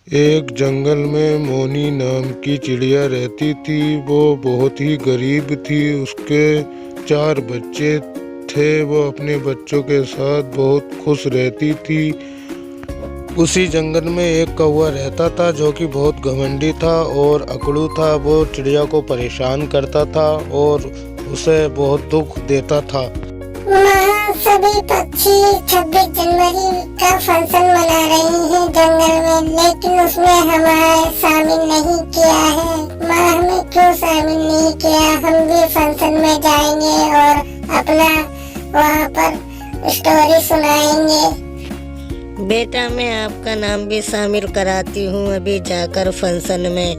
एक जंगल में मोनी नाम की चिड़िया रहती थी। वो बहुत ही गरीब थी। उसके 4 बच्चे थे। वो अपने बच्चों के साथ बहुत खुश रहती थी। उसी जंगल में एक कौवा रहता था जो कि बहुत घमंडी था और अकड़ू था। वो चिड़िया को परेशान करता था और उसे बहुत दुख देता था। वहाँ सभी पक्षी 26 जनवरी का फंक्शन मना रही हैं जंगल में, लेकिन उसमें हमें शामिल नहीं किया है। माँ हमें क्यों शामिल नहीं किया? हम भी फंक्शन में जाएंगे और अपना वहाँ पर स्टोरी सुनाएंगे। बेटा, मैं आपका नाम भी शामिल कराती हूँ अभी जाकर फंक्शन में।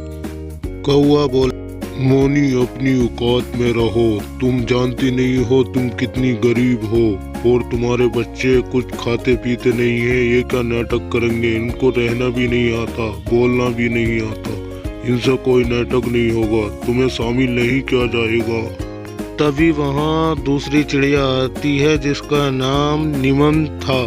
कौवा बोल, मोनी अपनी औकात में रहो। तुम जानती नहीं हो तुम कितनी गरीब हो और तुम्हारे बच्चे कुछ खाते पीते नहीं है। ये क्या नाटक करेंगे? इनको रहना भी नहीं आता, बोलना भी नहीं आता। इनसे कोई नाटक नहीं होगा। तुम्हें शामिल नहीं किया जाएगा। तभी वहाँ दूसरी चिड़िया आती है जिसका नाम नीमन था।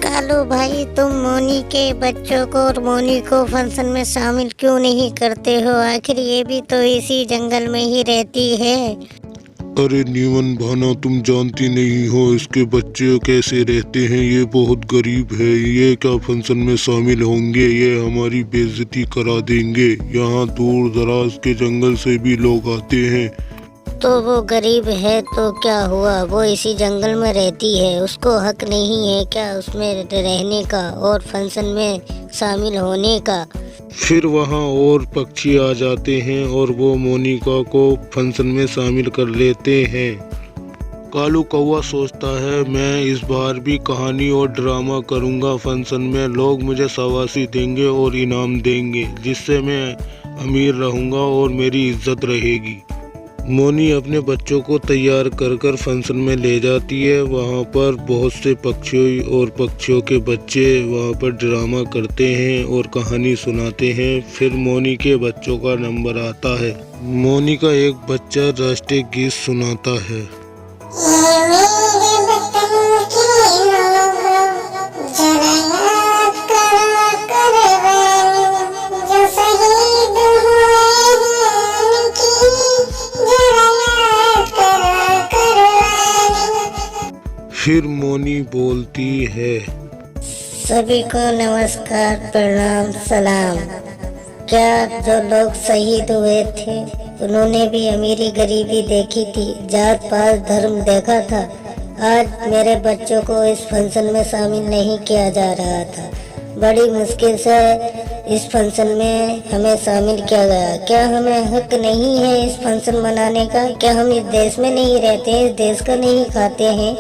कालू भाई, तुम मोनी के बच्चों को और मोनी को फंक्शन में शामिल क्यों नहीं करते हो? आखिर ये भी तो इसी जंगल में ही रहती है। अरे नीमन भाना, तुम जानती नहीं हो इसके बच्चे कैसे रहते हैं। ये बहुत गरीब है। ये क्या फंक्शन में शामिल होंगे? ये हमारी बेइज्जती करा देंगे। यहाँ दूर दराज के जंगल से भी लोग आते हैं। तो वो गरीब है तो क्या हुआ? वो इसी जंगल में रहती है। उसको हक नहीं है क्या उसमें रहने का और फंक्शन में शामिल होने का? फिर वहाँ और पक्षी आ जाते हैं और वो मोनिका को फंक्शन में शामिल कर लेते हैं। कालू कौवा सोचता है, मैं इस बार भी कहानी और ड्रामा करूँगा। फंक्शन में लोग मुझे शाबाशी देंगे और इनाम देंगे, जिससे मैं अमीर रहूँगा और मेरी इज्जत रहेगी। मोनी अपने बच्चों को तैयार कर फंक्शन में ले जाती है। वहाँ पर बहुत से पक्षियों और पक्षियों के बच्चे वहाँ पर ड्रामा करते हैं और कहानी सुनाते हैं। फिर मोनी के बच्चों का नंबर आता है। मोनी का एक बच्चा राष्ट्रीय गीत सुनाता है। फिर मोनी बोलती है, सभी को नमस्कार, प्रणाम, सलाम। क्या जो लोग शहीद हुए थे उन्होंने भी अमीरी गरीबी देखी थी, जात पात धर्म देखा था। आज मेरे बच्चों को इस फंक्शन में शामिल नहीं किया जा रहा था। बड़ी मुश्किल से इस फंक्शन में हमें शामिल किया गया। क्या हमें हक नहीं है इस फंक्शन मनाने का? क्या हम इस देश में नहीं रहते, इस देश का नहीं खाते हैं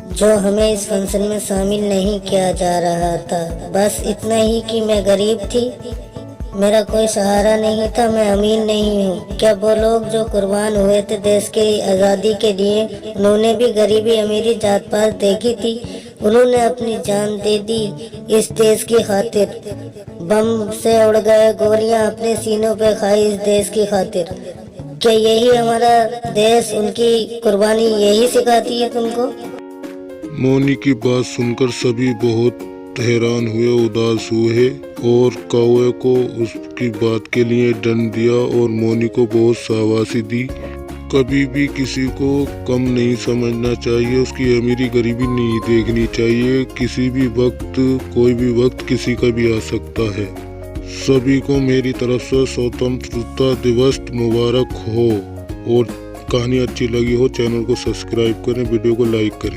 जो हमें इस फंक्शन में शामिल नहीं किया जा रहा था? बस इतना ही कि मैं गरीब थी, मेरा कोई सहारा नहीं था, मैं अमीर नहीं हूँ। क्या वो लोग जो कुर्बान हुए थे देश के आज़ादी के लिए, उन्होंने भी गरीबी अमीरी जात पात देखी थी? उन्होंने अपनी जान दे दी इस देश की खातिर। बम से उड़ गए, गोलियां अपने सीनों पे खाई इस देश की खातिर। क्या यही हमारा देश, उनकी कुर्बानी यही सिखाती है तुमको? मोनी की बात सुनकर सभी बहुत हैरान हुए, उदास हुए और कौवे को उसकी बात के लिए दंड दिया और मोनी को बहुत शाबाशी दी। कभी भी किसी को कम नहीं समझना चाहिए, उसकी अमीरी गरीबी नहीं देखनी चाहिए। किसी भी वक्त, कोई भी वक्त किसी का भी आ सकता है। सभी को मेरी तरफ से स्वतंत्रता दिवस मुबारक हो। और कहानी अच्छी लगी हो चैनल को सब्सक्राइब करें, वीडियो को लाइक करें।